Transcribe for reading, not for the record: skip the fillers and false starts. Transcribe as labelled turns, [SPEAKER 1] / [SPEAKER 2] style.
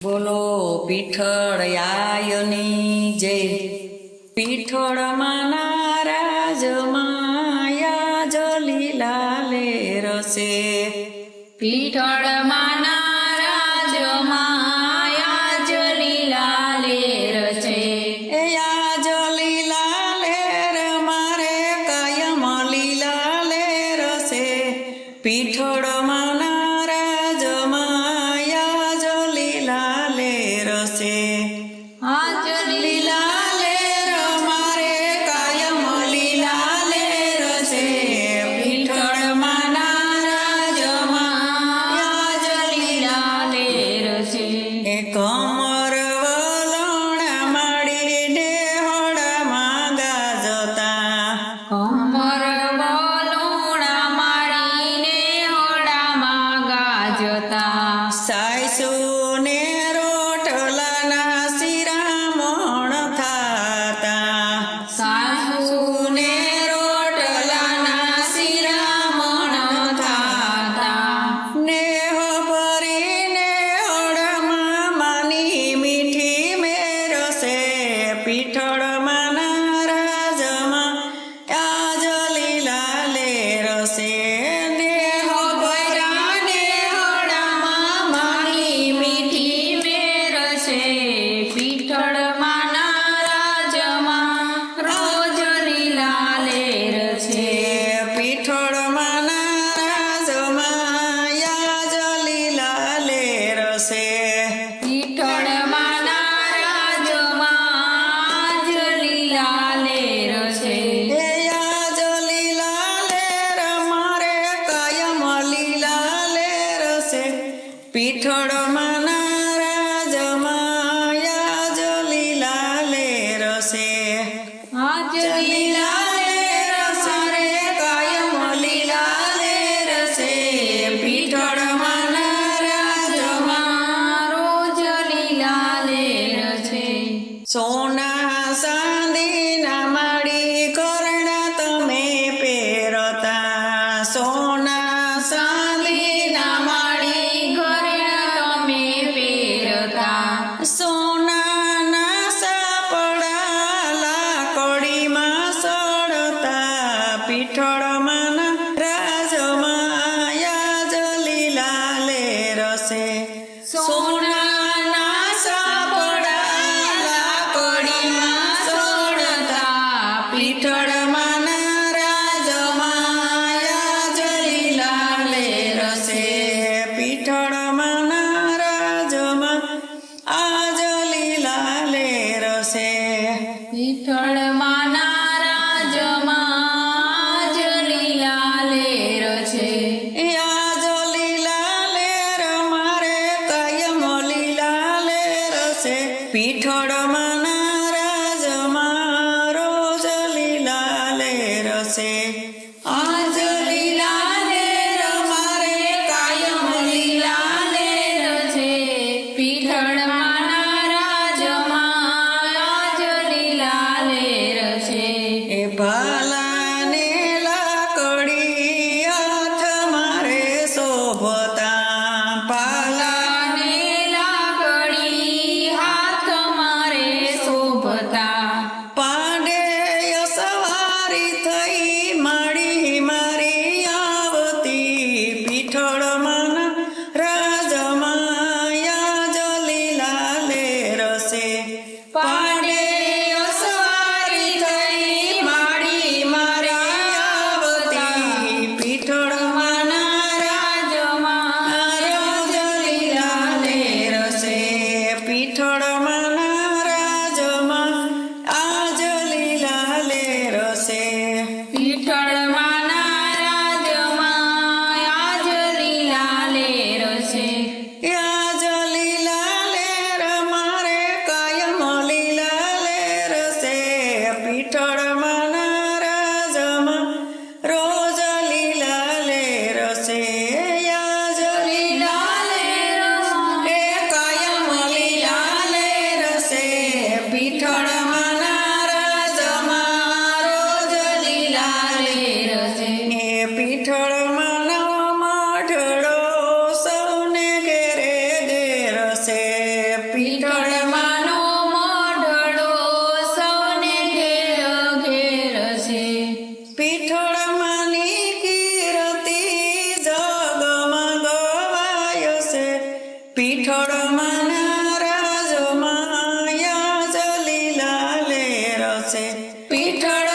[SPEAKER 1] બોલો પીઠળ આયની જય પીઠળ માના રાજ માયા જલીલા લે રસે
[SPEAKER 2] પીઠળ માના રાજ માયા જલીલા લેર છે
[SPEAKER 1] એ આ જલીલા લેર મારે કાયમ લીલા લે રસે પીઠળ માના રાજ માયા જલીલા લે રસે
[SPEAKER 2] આ જલીલા લેર મારે કાયમ લીલા લેર છે પીઠળ માના રાજ માયા જલીલા લેર છે
[SPEAKER 1] એ કમર વલણા માડી ડેહડામાં ગાજતા
[SPEAKER 2] કમર વલોણા માડીને હોડામાં ગાજતા
[SPEAKER 1] સાયસુને રોટલાના શિરામણ થાતા
[SPEAKER 2] સાસુને રોટલાના શિરામણ થાતા
[SPEAKER 1] નેહ ભરીને હળમાં માની મીઠી મેરસે પીઠળ માના રાજમાં આજ લીલા લે રસે નેહ
[SPEAKER 2] ભૈરાને હોડામાં માની મીઠી મેર છે પીઠળ માના રાજમાં રોજ લીલા લેર છે
[SPEAKER 1] પીઠળ માના રાજમાં આજ લીલા લે રસે
[SPEAKER 2] પીઠળ માના રાજમાં જ લીલા લેર છે
[SPEAKER 1] એ આજ લીલા લેર મારે કાયમ લીલા લેર છે પીઠળ માના રાજમાં આજ લીલા લેર છે
[SPEAKER 2] આજ લીલા લેર સારે કાયમ લીલા લેર છે પીઠળ માના રાજમાં રોજ લીલા લેર છે
[SPEAKER 1] સોના ચાંદીના માડી કરણા તમે પહેરતા સોના
[SPEAKER 2] ચાંદીના માડી ઘરે તમે પહેરતા
[SPEAKER 1] સોનાના સાપડા લાકડીમાં સડતા પીઠળ માના રાજમાં આજ લીલા લે રસે
[SPEAKER 2] સોનાના સાપડા લાકડીમાં સોડતા
[SPEAKER 1] પીઠળ માના રાજમાં આજ લીલા લે રસે પીઠળ માના રાજમાં આજ લીલા લે રસે
[SPEAKER 2] પીઠળ માના રાજમાં જ લીલા લેર છે
[SPEAKER 1] આજ લીલા લેર મારે કાયમ લીલા લેર છે પીઠળ માના રાજમાં રોજ લીલા લેર છે
[SPEAKER 2] આજ લીલા લેર મારે કાયમ લીલા લેર છે પીઠળ માના રાજમાં આજ લીલા લેર છે
[SPEAKER 1] એ ભાલાને લાકડી હાથ મારે શોભતા ભાલા
[SPEAKER 2] લાને લાકડી હાથ મારે પીઠળમાંનો મોઢડો સૌને ઘેર ઘેર છે.
[SPEAKER 1] પીઠળમાંની કીર્તિ જગમાં ગવાય છે. પીઠળમાંના રાજમાં યાજ લીલા લેર છે.
[SPEAKER 2] પીઠળ